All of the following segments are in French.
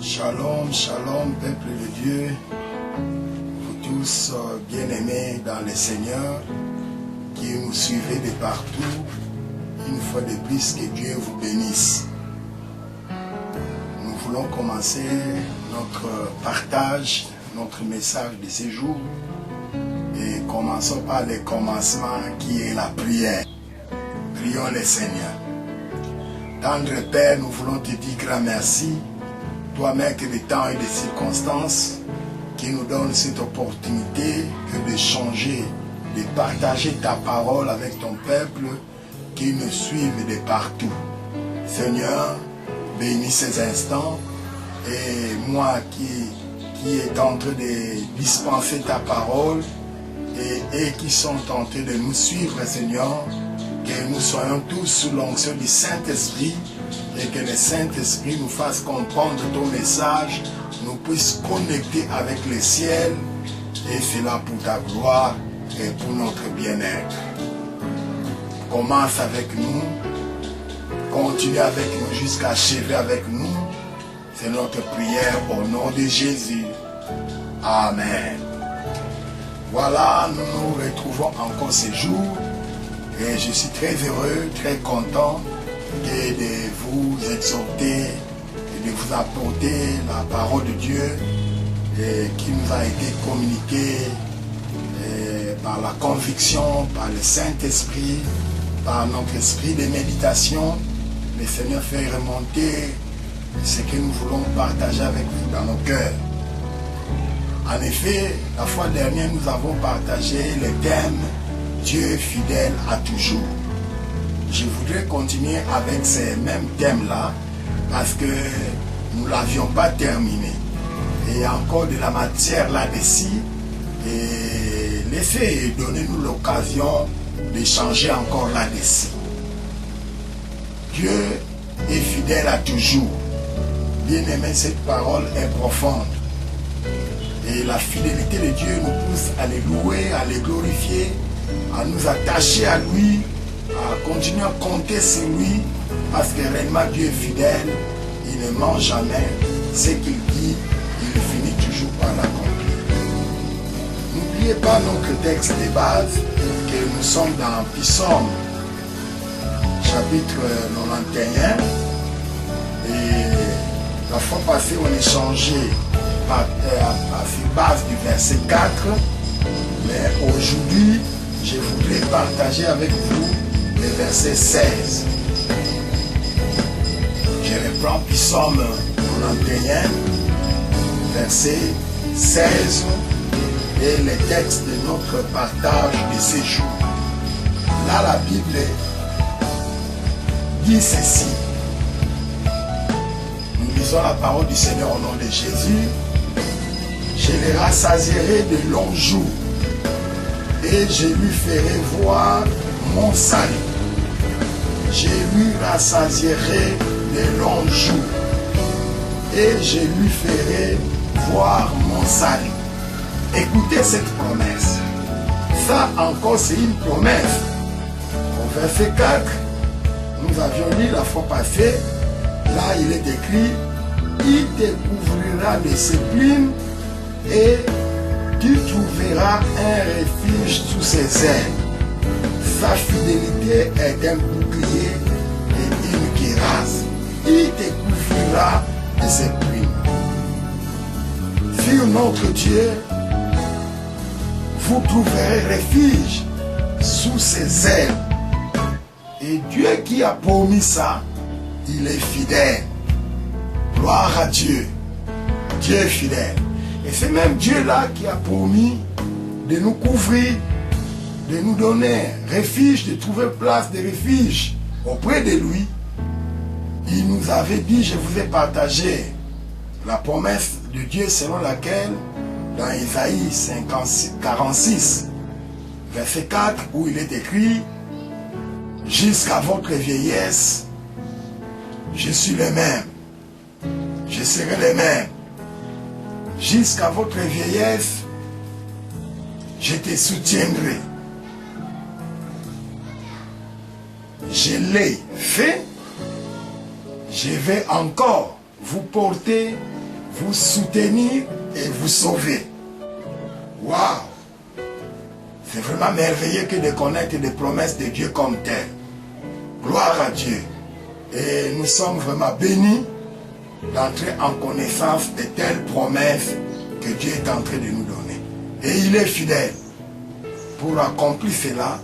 Shalom, shalom, peuple de Dieu, vous tous bien-aimés dans le Seigneur, qui nous suivez de partout, une fois de plus que Dieu vous bénisse. Nous voulons commencer notre partage, notre message de ce jour, et commençons par le commencement qui est la prière. Prions le Seigneur. Tendre Père, nous voulons te dire grand merci. Toi, maître des temps et des circonstances, qui nous donne cette opportunité que de changer, de partager ta parole avec ton peuple qui nous suivent de partout. Seigneur, bénis ces instants et moi qui est en train de dispenser ta parole et qui sont tentés de nous suivre, Seigneur, que nous soyons tous sous l'onction du Saint-Esprit et que le Saint-Esprit nous fasse comprendre ton message, nous puisse connecter avec le ciel, et cela pour ta gloire et pour notre bien-être. Commence avec nous, continue avec nous jusqu'à achever avec nous. C'est notre prière au nom de Jésus. Amen. Voilà, nous nous retrouvons encore ce jour et je suis très heureux, très content et de vous exhorter et de vous apporter la parole de Dieu qui nous a été communiquée par la conviction, par le Saint-Esprit, par notre esprit de méditation. Le Seigneur fait remonter ce que nous voulons partager avec vous dans nos cœurs. En effet, la fois dernière, nous avons partagé le thème « Dieu fidèle à toujours ». Je voudrais continuer avec ces mêmes thèmes-là parce que nous ne l'avions pas terminé. Et il y a encore de la matière là-dessus. Et donnez-nous l'occasion d'échanger encore là-dessus. Dieu est fidèle à toujours. Bien aimé, cette parole est profonde. Et la fidélité de Dieu nous pousse à le louer, à le glorifier, à nous attacher à lui, à continuer à compter sur lui, parce que réellement Dieu est fidèle, il ne ment jamais, ce qu'il dit, il finit toujours par l'accomplir. N'oubliez pas notre texte de base, que nous sommes dans Psaume, chapitre 91, et la fois passée on échangeait à cette base du verset 4, mais aujourd'hui je voudrais partager avec vous le verset 16. Je reprends Psaume 91, verset 16, et le texte de notre partage de ces jours. Là, la Bible dit ceci. Nous lisons la parole du Seigneur au nom de Jésus. Je les rassasierai de longs jours, et je lui ferai voir mon salut. Je lui rassasierai de longs jours, et je lui ferai voir mon salut. Écoutez cette promesse. Ça encore, c'est une promesse. Au verset 4, nous avions lu la fois passée, là il est écrit, il te couvrira de ses plumes et tu trouveras un refuge sous ses ailes. Sa fidélité est un bouclier et une cuirasse. Il te couvrira de ses plumes. Sur notre Dieu, vous trouverez refuge sous ses ailes. Et Dieu qui a promis ça, il est fidèle. Gloire à Dieu. Dieu est fidèle. Et c'est même Dieu-là qui a promis de nous couvrir, de nous donner refuge, de trouver place de refuge auprès de lui. Il nous avait dit, je vous ai partagé la promesse de Dieu selon laquelle, dans Isaïe 46, verset 4, où il est écrit, « Jusqu'à votre vieillesse, je suis le même, je serai le même. Jusqu'à votre vieillesse, je te soutiendrai. Je l'ai fait, je vais encore vous porter vous soutenir et vous sauver. Waouh! C'est vraiment merveilleux que de connaître des promesses de Dieu comme telles. Gloire à Dieu. Et nous sommes vraiment bénis d'entrer en connaissance de telles promesses que Dieu est en train de nous donner. Et il est fidèle pour accomplir cela,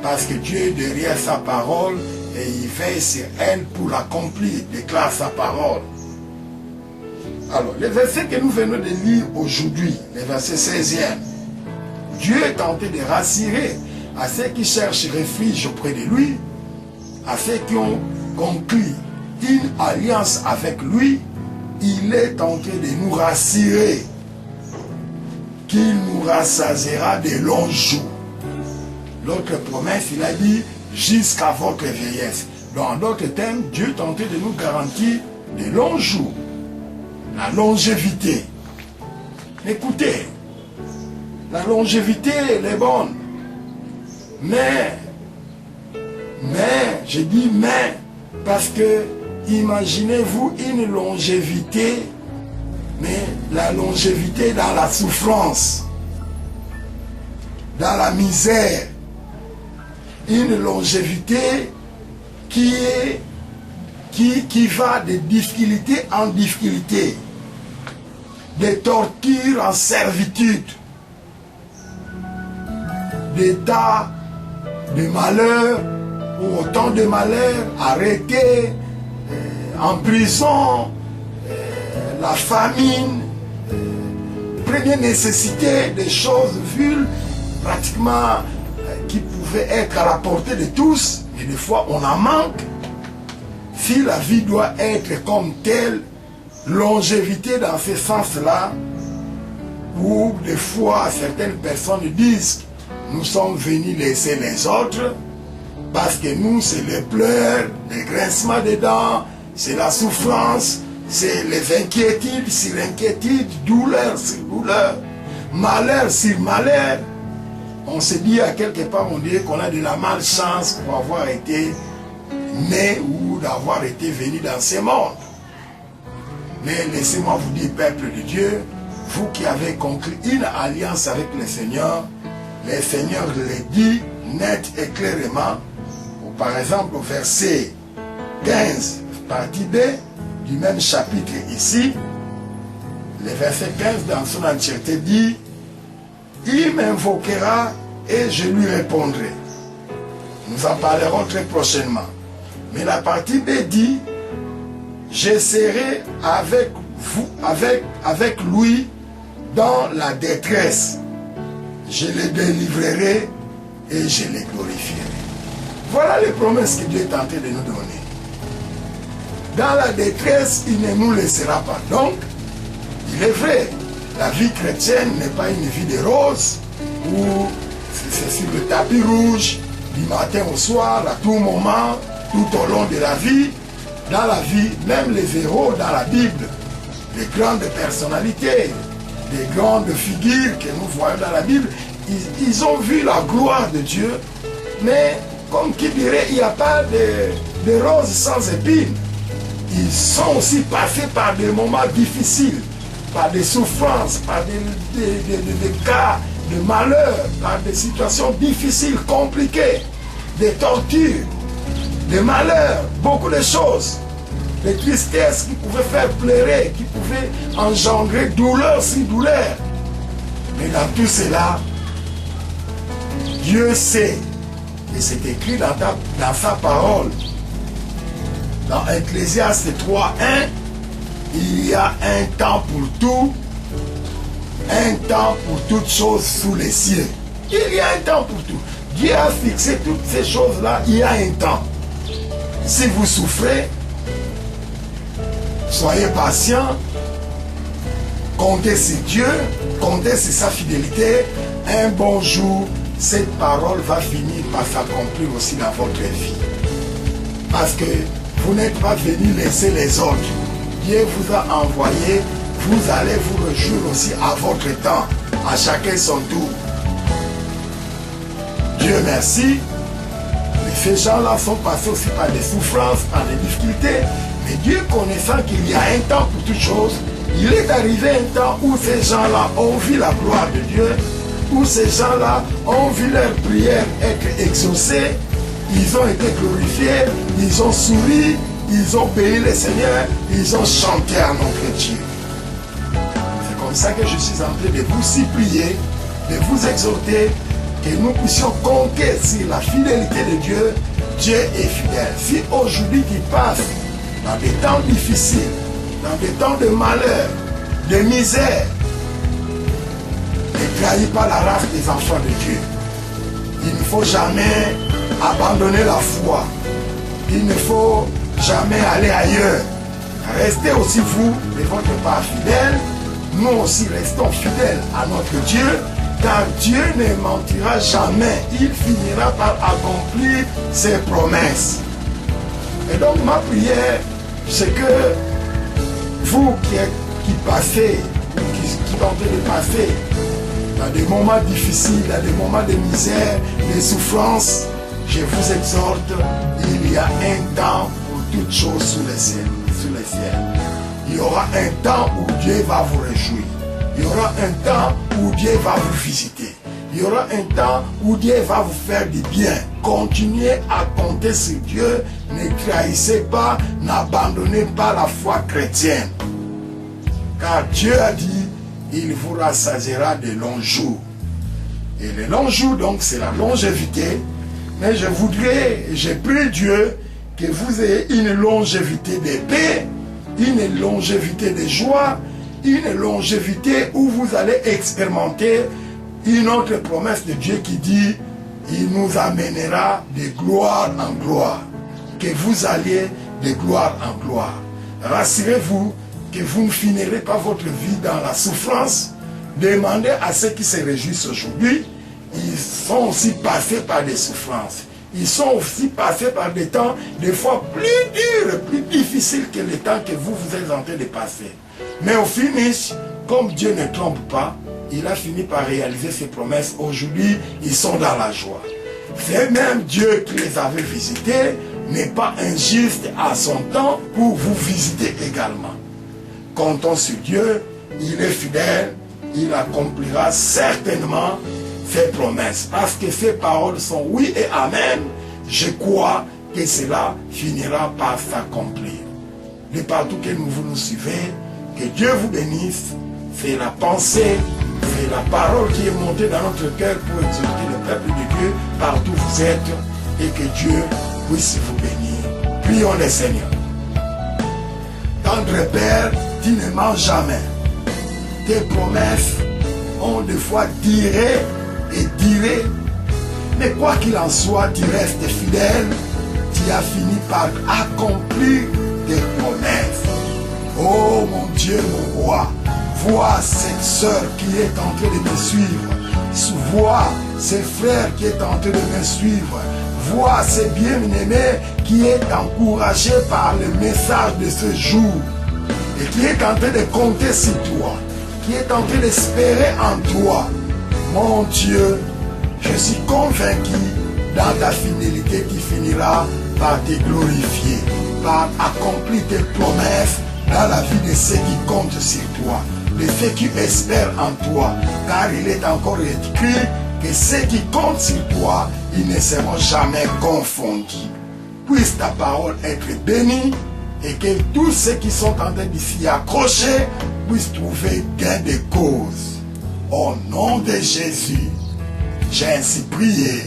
parce que Dieu est derrière sa parole et il veille sur elle pour l'accomplir, déclare sa parole. Alors, le verset que nous venons de lire aujourd'hui, le verset 16e, Dieu est tenté de rassurer à ceux qui cherchent refuge auprès de lui, à ceux qui ont conclu une alliance avec lui. Il est tenté de nous rassurer qu'il nous rassasiera de longs jours. L'autre promesse, il a dit jusqu'à votre vieillesse. Dans d'autres termes, Dieu est tenté de nous garantir de longs jours, la longévité. Écoutez, la longévité, elle est bonne. Mais, je dis mais, parce que imaginez-vous une longévité, mais la longévité dans la souffrance, dans la misère, une longévité qui va de difficulté en difficulté, de torture en servitude, d'état de malheur ou autant de malheur, arrêté, en prison, la famine, première nécessité, des choses vues pratiquement qui pouvaient être à la portée de tous, et des fois on en manque. Si la vie doit être comme telle, longévité dans ce sens-là, où des fois certaines personnes disent nous sommes venus laisser les autres, parce que nous c'est les pleurs, les grincements des dents, c'est la souffrance, c'est les inquiétudes sur inquiétudes, douleur sur douleur, malheur sur malheur. On se dit à quelque part, on dirait qu'on a de la malchance pour avoir été né ou d'avoir été venu dans ce monde. Mais laissez-moi vous dire, peuple de Dieu, vous qui avez conclu une alliance avec le Seigneur le dit net et clairement, ou par exemple au verset 15, partie B, du même chapitre ici, le verset 15 dans son entièreté dit, il m'invoquera et je lui répondrai. Nous en parlerons très prochainement. Mais la partie B dit, je serai avec vous, avec lui dans la détresse. Je le délivrerai et je le glorifierai. Voilà les promesses que Dieu est tenté de nous donner. Dans la détresse, il ne nous laissera pas. Donc, il est vrai, la vie chrétienne n'est pas une vie de rose, où c'est sur le tapis rouge, du matin au soir, à tout moment, tout au long de la vie. Dans la vie, même les héros dans la Bible, les grandes personnalités, les grandes figures que nous voyons dans la Bible, ils ont vu la gloire de Dieu, mais comme qui dirait, il n'y a pas de roses sans épines. Ils sont aussi passés par des moments difficiles, par des souffrances, par des cas de malheur, par des situations difficiles, compliquées, des tortures, des malheurs, beaucoup de choses, des tristesses qui pouvaient faire pleurer, qui pouvaient engendrer douleur sur douleur. Mais dans tout cela, Dieu sait, et c'est écrit dans sa parole, dans Ecclésiaste 3:1, il y a un temps pour tout, un temps pour toutes choses sous les cieux. Il y a un temps pour tout. Dieu a fixé toutes ces choses-là, il y a un temps. Si vous souffrez, soyez patient, comptez sur Dieu, comptez sur sa fidélité. Un bon jour, cette parole va finir par s'accomplir aussi dans votre vie. Parce que vous n'êtes pas venu laisser les autres. Dieu vous a envoyé, vous allez vous réjouir aussi à votre temps, à chacun son tour. Dieu merci. Ces gens-là sont passés aussi par des souffrances, par des difficultés. Mais Dieu, connaissant qu'il y a un temps pour toutes choses, Il est arrivé un temps où ces gens-là ont vu la gloire de Dieu, où ces gens-là ont vu leur prière être exaucée, ils ont été glorifiés, ils ont souri, ils ont béni le Seigneur, ils ont chanté à notre Dieu. C'est comme ça que je suis en train de vous supplier, de vous exhorter, que nous puissions compter sur la fidélité de Dieu. Dieu est fidèle. Si aujourd'hui tu passes dans des temps difficiles, dans des temps de malheur, de misère, ne trahis pas la race des enfants de Dieu. Il ne faut jamais abandonner la foi. Il ne faut jamais aller ailleurs. Restez aussi vous, de votre part fidèles. Nous aussi restons fidèles à notre Dieu, car Dieu ne mentira jamais. Il finira par accomplir ses promesses. Et donc ma prière, c'est que vous qui passez, qui tentez de passer dans des moments difficiles, dans des moments de misère, de souffrance, je vous exhorte, il y a un temps pour toutes choses sous les ciels. Il y aura un temps où Dieu va vous réjouir. Il y aura un temps où Dieu va vous visiter. Il y aura un temps où Dieu va vous faire du bien. Continuez à compter sur Dieu. Ne trahissez pas, n'abandonnez pas la foi chrétienne. Car Dieu a dit, il vous rassasiera de longs jours. Et les longs jours, donc, c'est la longévité. Mais je prie Dieu que vous ayez une longévité de paix, une longévité de joie, une longévité où vous allez expérimenter une autre promesse de Dieu qui dit, il nous amènera de gloire en gloire. Que vous alliez de gloire en gloire. Rassurez-vous que vous ne finirez pas votre vie dans la souffrance. Demandez à ceux qui se réjouissent aujourd'hui. Ils sont aussi passés par des souffrances. Ils sont aussi passés par des temps, des fois plus durs, plus difficiles que les temps que vous êtes en train de passer. Mais au finish, comme Dieu ne trompe pas, il a fini par réaliser ses promesses. Aujourd'hui, ils sont dans la joie. C'est même Dieu qui les avait visités, n'est pas injuste à son temps pour vous visiter également. Comptons sur Dieu, il est fidèle, il accomplira certainement ses promesses. Parce que ses paroles sont oui et amen, je crois que cela finira par s'accomplir. De partout que vous nous suivez, que Dieu vous bénisse. C'est la pensée, c'est la parole qui est montée dans notre cœur pour exhorter le peuple de Dieu partout où vous êtes, et que Dieu puisse vous bénir. Prions le Seigneur. Tendre Père, tu ne mens jamais. Tes promesses ont des fois duré et duré, mais quoi qu'il en soit, tu restes fidèle. Tu as fini par accomplir tes promesses. Oh mon Dieu, mon roi, vois cette sœur qui est en train de me suivre. Vois ces frères qui est en train de me suivre. Vois ces bien-aimés qui est encouragé par le message de ce jour et qui est en train de compter sur toi, qui est en train d'espérer en toi. Mon Dieu, je suis convaincu, dans ta fidélité, tu finiras par te glorifier, par accomplir tes promesses dans la vie de ceux qui comptent sur toi, de ceux qui espèrent en toi, car il est encore écrit que ceux qui comptent sur toi, ils ne seront jamais confondus. Puisse ta parole être bénie et que tous ceux qui sont en train de s'y accrocher puissent trouver gain de cause. Au nom de Jésus, j'ai ainsi prié.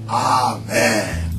Amen.